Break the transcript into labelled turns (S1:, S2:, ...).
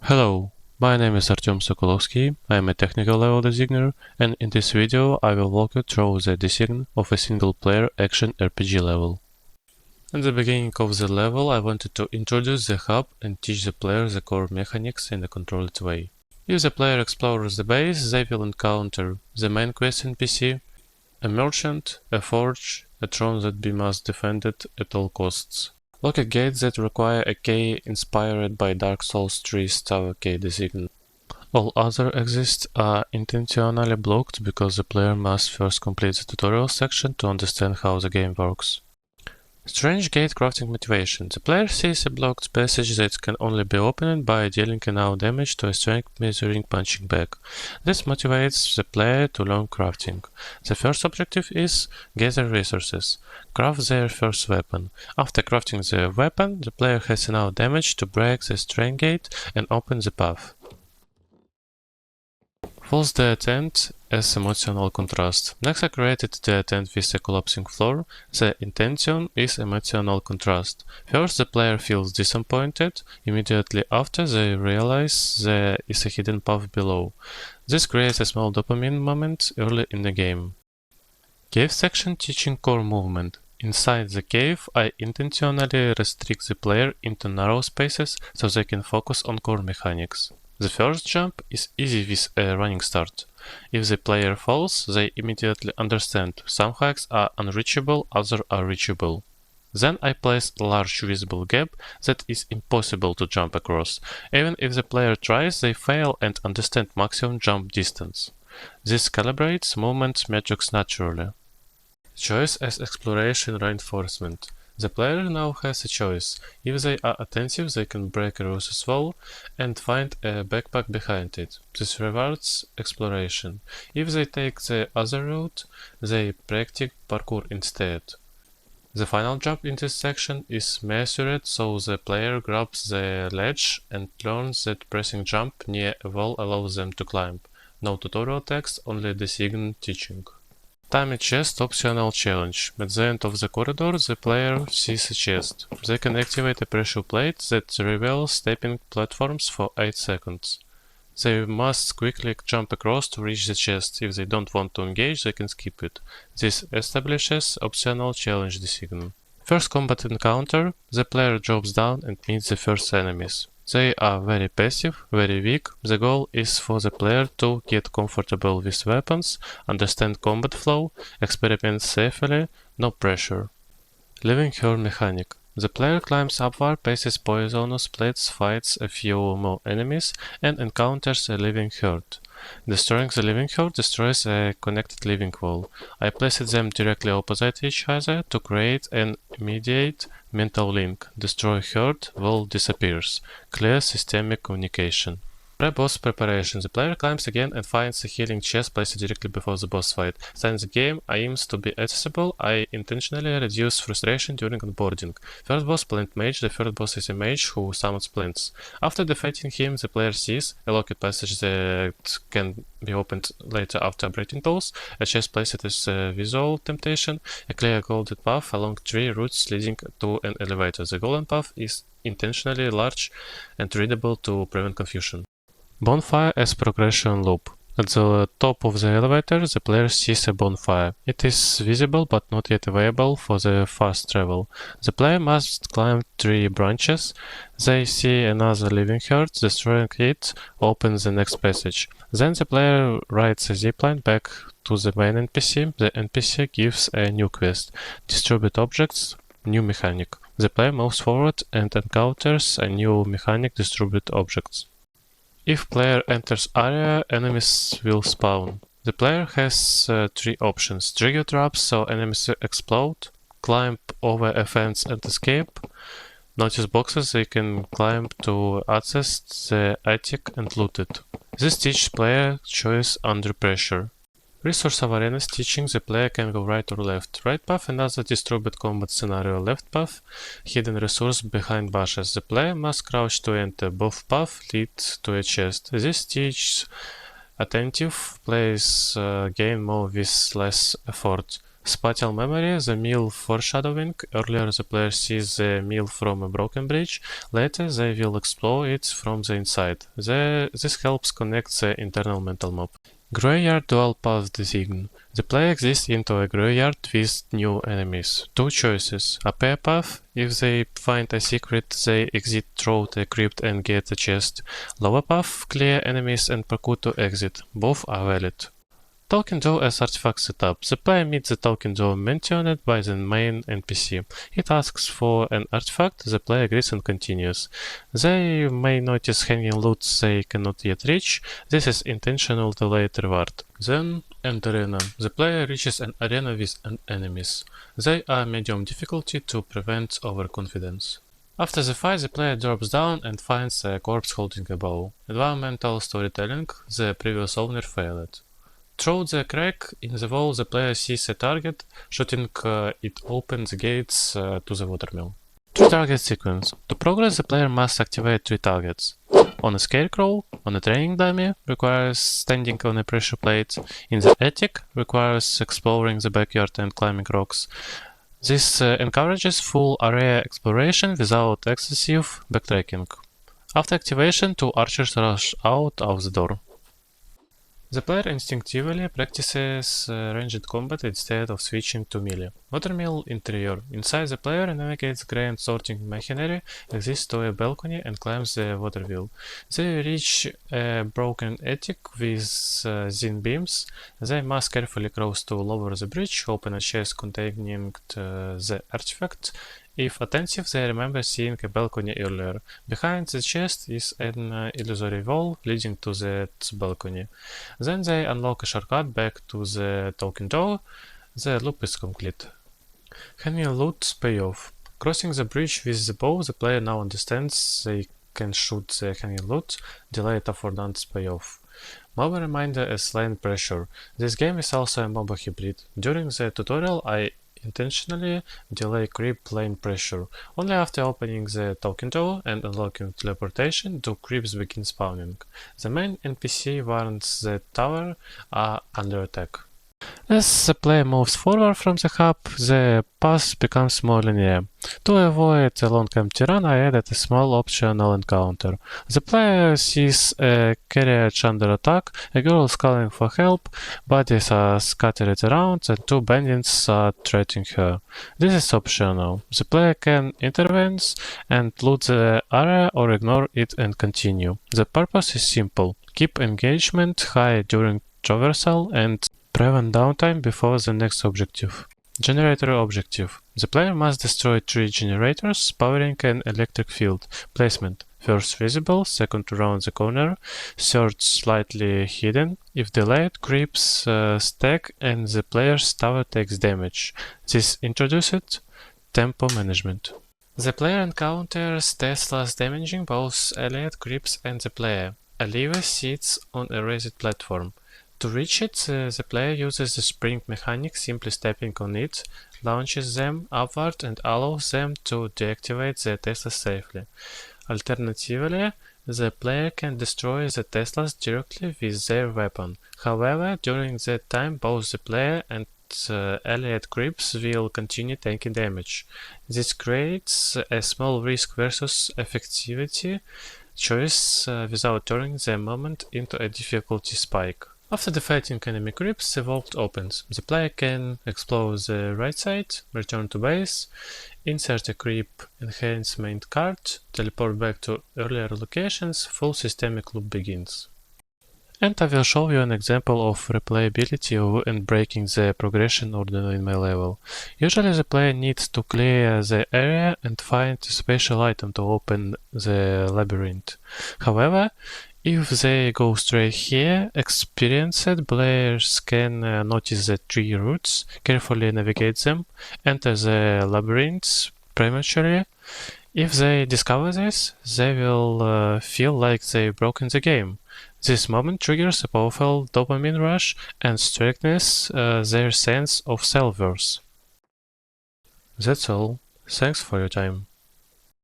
S1: Hello, my name is Artyom Sokolovsky, I am a technical level designer, and in this video I will walk you through the design of a single-player action RPG level. At the beginning of the level I wanted to introduce the hub and teach the player the core mechanics in a controlled way. If the player explores the base, they will encounter the main quest NPC, a merchant, a forge, a throne that must be defended at all costs. Locked gates that require a key inspired by Dark Souls 3's Tower Key design. All other exits are intentionally blocked because the player must first complete the tutorial section to understand how the game works. Strange gate crafting motivation. The player sees a blocked passage that can only be opened by dealing enough damage to a strength measuring punching bag. This motivates the player to learn crafting. The first objective is gather resources. Craft their first weapon. After crafting the weapon, the player has enough damage to break the strain gate and open the path. Falls the tent as emotional contrast. Next I created the tent with a collapsing floor. The intention is emotional contrast. First the player feels disappointed, immediately after they realize there is a hidden path below. This creates a small dopamine moment early in the game. Cave section teaching core movement. Inside the cave, I intentionally restrict the player into narrow spaces so they can focus on core mechanics. The first jump is easy with a running start. If the player falls, they immediately understand some heights are unreachable, others are reachable. Then I place a large visible gap that is impossible to jump across. Even if the player tries, they fail and understand maximum jump distance. This calibrates movement metrics naturally. Choice as exploration reinforcement. The player now has a choice. If they are attentive, they can break a Rose's wall and find a backpack behind it. This rewards exploration. If they take the other route, they practice parkour instead. The final jump in this section is measured, so the player grabs the ledge and learns that pressing jump near a wall allows them to climb. No tutorial text, only design teaching. Tiny chest optional challenge. At the end of the corridor, the player sees a chest. They can activate a pressure plate that reveals stepping platforms for 8 seconds. They must quickly jump across to reach the chest. If they don't want to engage, they can skip it. This establishes optional challenge design. First combat encounter, the player drops down and meets the first enemies. They are very passive, very weak. The goal is for the player to get comfortable with weapons, understand combat flow, experiment safely, no pressure. Living Herd mechanic. The player climbs upward, passes poisonous plates, fights a few more enemies, and encounters a living herd. Destroying the living herd destroys a connected living wall. I placed them directly opposite each other to create an immediate mental link. Destroy herd, wall disappears. Clear systemic communication. Pre-boss preparation. The player climbs again and finds a healing chest placed directly before the boss fight. Since the game aims to be accessible, I intentionally reduce frustration during onboarding. First boss, Plant Mage. The third boss is a mage who summons plants. After defeating him, the player sees a locked passage that can be opened later after upgrading tools, a chest placed as a visual temptation, a clear golden path along 3 routes leading to an elevator. The golden path is intentionally large and readable to prevent confusion. Bonfire as progression loop. At the top of the elevator, the player sees a bonfire. It is visible but not yet available for the fast travel. The player must climb 3 branches. They see another living herd, destroying it opens the next passage. Then the player rides a zipline back to the main NPC. The NPC gives a new quest. Distribute objects, new mechanic. The player moves forward and encounters a new mechanic, distribute objects. If player enters area, enemies will spawn. The player has 3 options. Trigger traps so enemies explode, climb over a fence and escape, notice boxes they can climb to access the attic and loot it. This teaches player choice under pressure. Resource awareness teaching the player can go right or left. Right path, another distributed combat scenario. Left path, hidden resource behind bushes. The player must crouch to enter. Both paths lead to a chest. This teaches attentive players gain more with less effort. Spatial memory, the meal foreshadowing. Earlier the player sees the meal from a broken bridge, later they will explore it from the inside. This helps connect the internal mental map. Graveyard dual path design. The player exists into a graveyard with new enemies. Two choices. Upper path, if they find a secret, they exit through the crypt and get a chest. Lower path, clear enemies and parkour to exit. Both are valid. Token Door as artifact setup. The player meets the Token Door mentioned by the main NPC. It asks for an artifact, the player agrees and continues. They may notice hanging loot they cannot yet reach. This is intentional delayed reward. Then, end arena. The player reaches an arena with enemies. They are medium difficulty to prevent overconfidence. After the fight, the player drops down and finds a corpse holding a bow. Environmental storytelling. The previous owner failed. Through the crack in the wall, the player sees a target, shooting it opens the gates to the watermill. 3-target sequence. To progress, the player must activate 3 targets. On a scarecrow, on a training dummy, requires standing on a pressure plate. In the attic, requires exploring the backyard and climbing rocks. This encourages full area exploration without excessive backtracking. After activation, 2 archers rush out of the door. The player instinctively practices ranged combat instead of switching to melee. Watermill interior. Inside the player navigates grand sorting machinery, exists to a balcony and climbs the water wheel. They reach a broken attic with zinc beams. They must carefully cross to lower the bridge, open a chest containing the artifact. If attentive, they remember seeing a balcony earlier. Behind the chest is an illusory wall leading to that balcony. Then they unlock a shortcut back to the Token Door. The loop is complete. Hanging loot payoff. Crossing the bridge with the bow, the player now understands they can shoot the hanging loot. Delayed affordance payoff. MOBA reminder as lane pressure. This game is also a MOBA hybrid. During the tutorial, I intentionally delay creep lane pressure. Only after opening the Token Door and unlocking teleportation do creeps begin spawning. The main NPC warns that tower are under attack. As the player moves forward from the hub, the path becomes more linear. To avoid a long empty run, I added a small optional encounter. The player sees a carriage under attack, a girl is calling for help, bodies are scattered around, and 2 bandits are threatening her. This is optional. The player can intervene and loot the area or ignore it and continue. The purpose is simple: keep engagement high during traversal and prevent downtime before the next objective. Generator objective. The player must destroy 3 generators powering an electric field. Placement. First visible, second around the corner, third slightly hidden. If delayed, creeps stack and the player's tower takes damage. This introduced tempo management. The player encounters Teslas damaging both allied creeps and the player. A lever sits on a raised platform. To reach it, the player uses the spring mechanic, simply stepping on it, launches them upward and allows them to deactivate the Tesla safely. Alternatively, the player can destroy the Teslas directly with their weapon. However, during that time, both the player and allied creeps will continue taking damage. This creates a small risk versus effectivity choice without turning the moment into a difficulty spike. After defeating enemy creeps, the vault opens. The player can explore the right side, return to base, insert a creep enhancement card, teleport back to earlier locations, full systemic loop begins. And I will show you an example of replayability and breaking the progression order in my level. Usually the player needs to clear the area and find a special item to open the labyrinth. However, if they go straight here, experienced players can notice the 3 routes, carefully navigate them, enter the labyrinths prematurely. If they discover this, they will feel like they've broken the game. This moment triggers a powerful dopamine rush and strengthens their sense of self-worth. That's all. Thanks for your time.